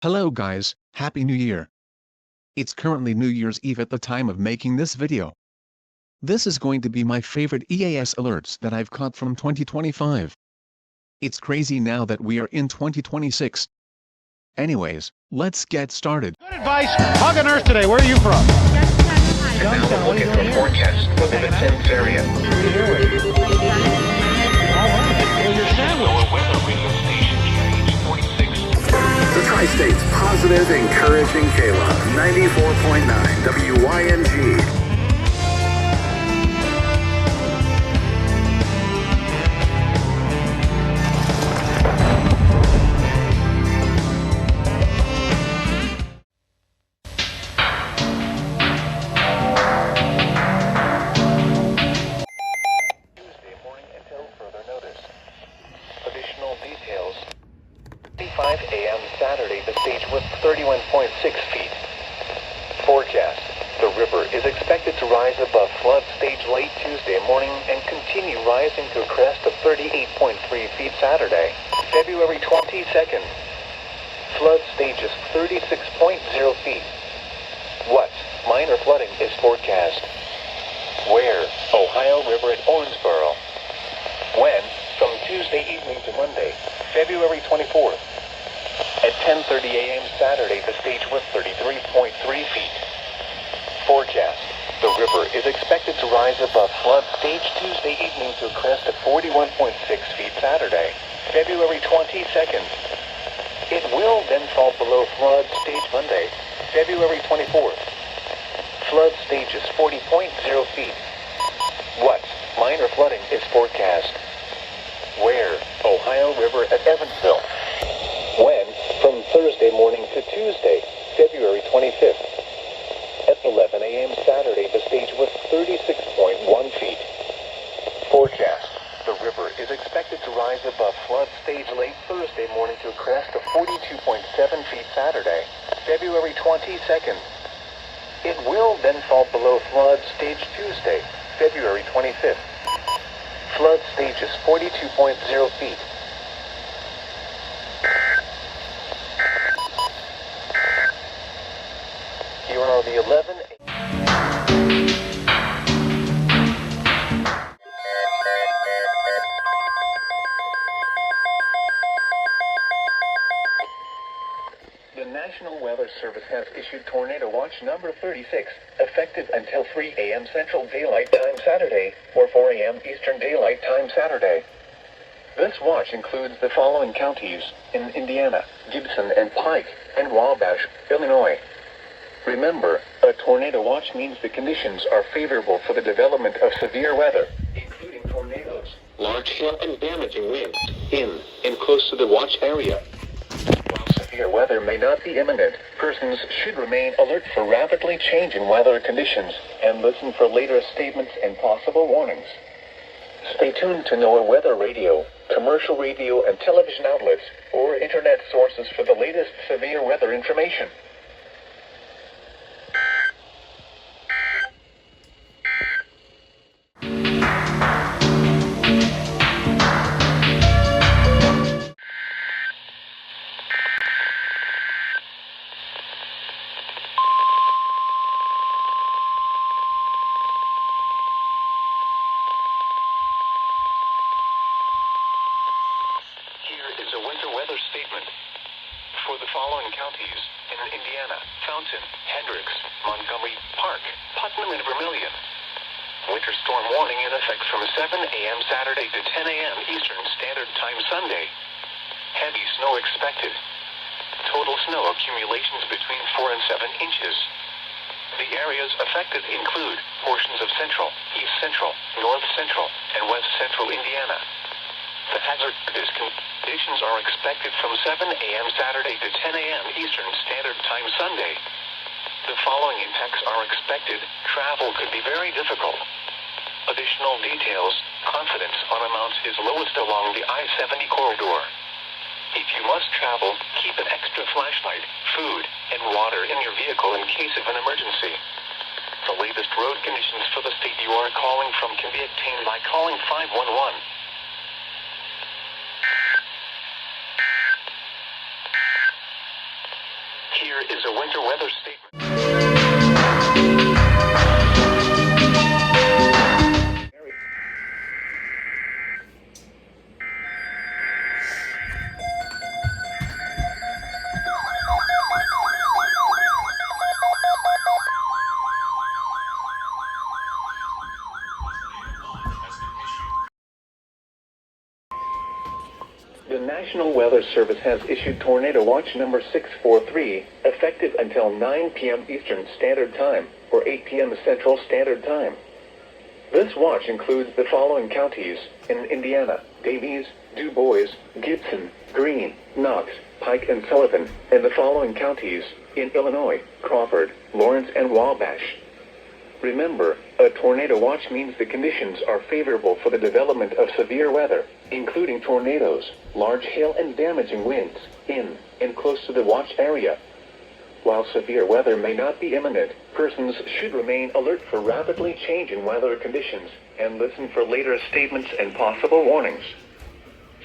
Hello guys, Happy New Year! It's currently New Year's Eve at the time of making this video. This is going to be my favorite EAS alerts that I've caught from 2025. It's crazy now that we are in 2026. Anyways, let's get started. Good advice. Hug on Earth today. Where are you from? And now we're looking for forecast for the Vincennes area. Well, your sandwich. Weather radio station KH46. The Tri-State's positive, encouraging Kayla. 94.9 WYNG. Details. 5 a.m. Saturday, the stage was 31.6 feet. Forecast. The river is expected to rise above flood stage late Tuesday morning and continue rising to a crest of 38.3 feet Saturday, February 22nd. Flood stage is 36.0 feet. What minor flooding is forecast? Where? Ohio River at Owensboro. When? From Tuesday evening to Monday, February 24th. At 10:30 a.m. Saturday, the stage was 33.3 feet. Forecast. The river is expected to rise above flood stage Tuesday evening to a crest of 41.6 feet Saturday, February 22nd. It will then fall below flood stage Monday, February 24th. Flood stage is 40.0 feet. What minor flooding is forecast? Where? Ohio River at Evansville. When? From Thursday morning to Tuesday, February 25th. At 11 a.m. Saturday, the stage was 36.1 feet. Forecast. The river is expected to rise above flood stage late Thursday morning to a crest of 42.7 feet Saturday, February 22nd. It will then fall below flood stage Tuesday, February 25th. Flood stage is 42.0 feet. Here are the 11... The National Weather Service has issued Tornado Watch number 36, effective until 3 a.m. Central Daylight Time Saturday, or 4 a.m. Eastern Daylight Time Saturday. This watch includes the following counties in Indiana: Gibson and Pike, and Wabash, Illinois. Remember, a tornado watch means the conditions are favorable for the development of severe weather, including tornadoes, large hail and damaging winds, in and close to the watch area. While severe weather may not be imminent, persons should remain alert for rapidly changing weather conditions and listen for later statements and possible warnings. Stay tuned to NOAA Weather Radio, commercial radio and television outlets, or internet sources for the latest severe weather information. For the following counties in Indiana: Fountain, Hendricks, Montgomery, Park, Putnam, and Vermilion. Winter storm warning in effect from 7 a.m. Saturday to 10 a.m. Eastern Standard Time Sunday. Heavy snow expected. Total snow accumulations between 4 and 7 inches. The areas affected include portions of central, east central, north central, and west central Indiana. The hazard conditions are expected from 7 a.m. Saturday to 10 a.m. Eastern Standard Time Sunday. The following impacts are expected. Travel could be very difficult. Additional details: confidence on amounts is lowest along the I-70 corridor. If you must travel, keep an extra flashlight, food, and water in your vehicle in case of an emergency. The latest road conditions for the state you are calling from can be obtained by calling 511. Here is a winter weather statement. The National Weather Service has issued Tornado Watch number 643, effective until 9 p.m. Eastern Standard Time, or 8 p.m. Central Standard Time. This watch includes the following counties in Indiana: Davies, Du Bois, Gibson, Greene, Knox, Pike, and Sullivan, and the following counties in Illinois: Crawford, Lawrence, and Wabash. Remember, a tornado watch means the conditions are favorable for the development of severe weather, including tornadoes, large hail, and damaging winds, in and close to the watch area. While severe weather may not be imminent, persons should remain alert for rapidly changing weather conditions and listen for later statements and possible warnings.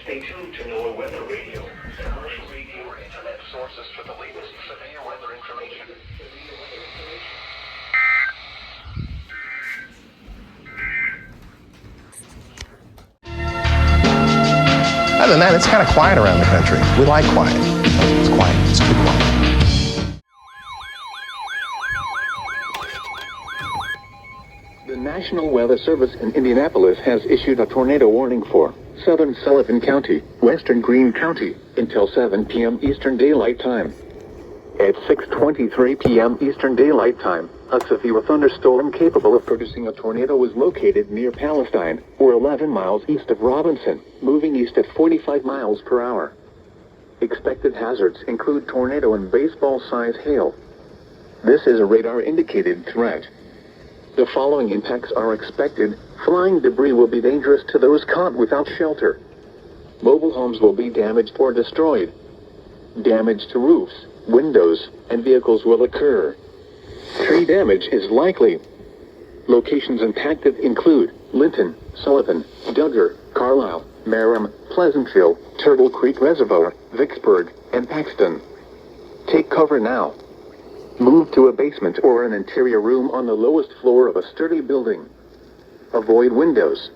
Stay tuned to NOAA Weather Radio, commercial radio, and internet sources for the latest severe weather information. Other than that, it's kind of quiet around the country. We like quiet. It's quiet. It's good quiet. The National Weather Service in Indianapolis has issued a tornado warning for southern Sullivan County, western Greene County, until 7 p.m. Eastern Daylight Time. At 6:23 p.m. Eastern Daylight Time, a severe thunderstorm capable of producing a tornado was located near Palestine, or 11 miles east of Robinson, moving east at 45 miles per hour. Expected hazards include tornado and baseball-sized hail. This is a radar-indicated threat. The following impacts are expected. Flying debris will be dangerous to those caught without shelter. Mobile homes will be damaged or destroyed. Damage to roofs, windows, and vehicles will occur. Tree damage is likely. Locations impacted include Linton, Sullivan, Duggar, Carlisle, Merrim, Pleasantville, Turtle Creek Reservoir, Vicksburg, and Paxton. Take cover now. Move to a basement or an interior room on the lowest floor of a sturdy building. Avoid windows.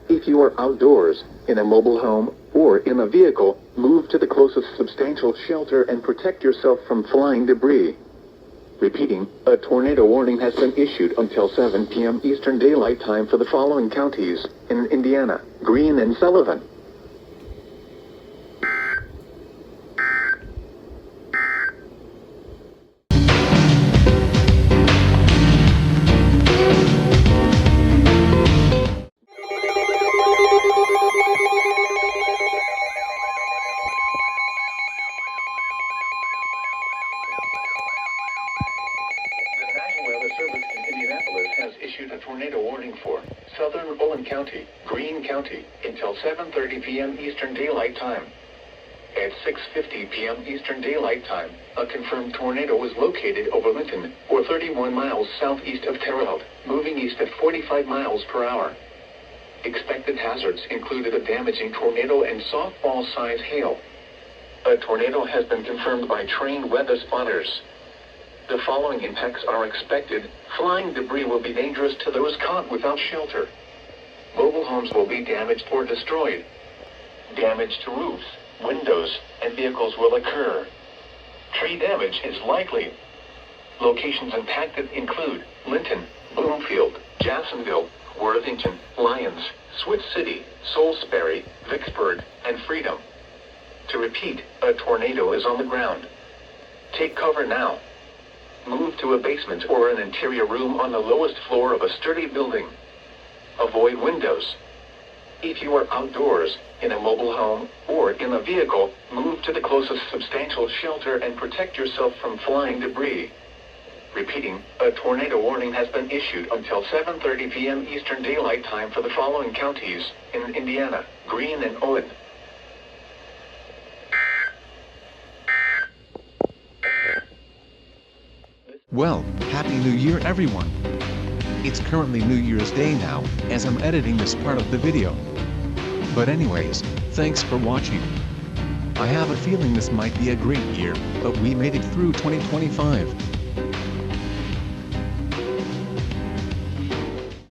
If you are outdoors, in a mobile home, or in a vehicle, move to the closest substantial shelter and protect yourself from flying debris. Repeating, a tornado warning has been issued until 7 p.m. Eastern Daylight Time for the following counties in Indiana: Greene and Sullivan. Issued a tornado warning for southern Olin County, Greene County, until 7:30 p.m. Eastern Daylight Time. At 6:50 p.m. Eastern Daylight Time, a confirmed tornado was located over Linton, or 31 miles southeast of Terre Haute, moving east at 45 miles per hour. Expected hazards included a damaging tornado and softball-sized hail. A tornado has been confirmed by trained weather spotters. The following impacts are expected. Flying debris will be dangerous to those caught without shelter. Mobile homes will be damaged or destroyed. Damage to roofs, windows, and vehicles will occur. Tree damage is likely. Locations impacted include Linton, Bloomfield, Jacksonville, Worthington, Lyons, Swift City, Salisbury, Vicksburg, and Freedom. To repeat, a tornado is on the ground. Take cover now. Move to a basement or an interior room on the lowest floor of a sturdy building. Avoid windows. If you are outdoors, in a mobile home, or in a vehicle, move to the closest substantial shelter and protect yourself from flying debris. Repeating, a tornado warning has been issued until 7:30 p.m. Eastern Daylight Time for the following counties in Indiana: Greene and Owen. Well, Happy New Year everyone! It's currently New Year's Day now, as I'm editing this part of the video. But anyways, thanks for watching. I have a feeling this might be a great year, but we made it through 2025.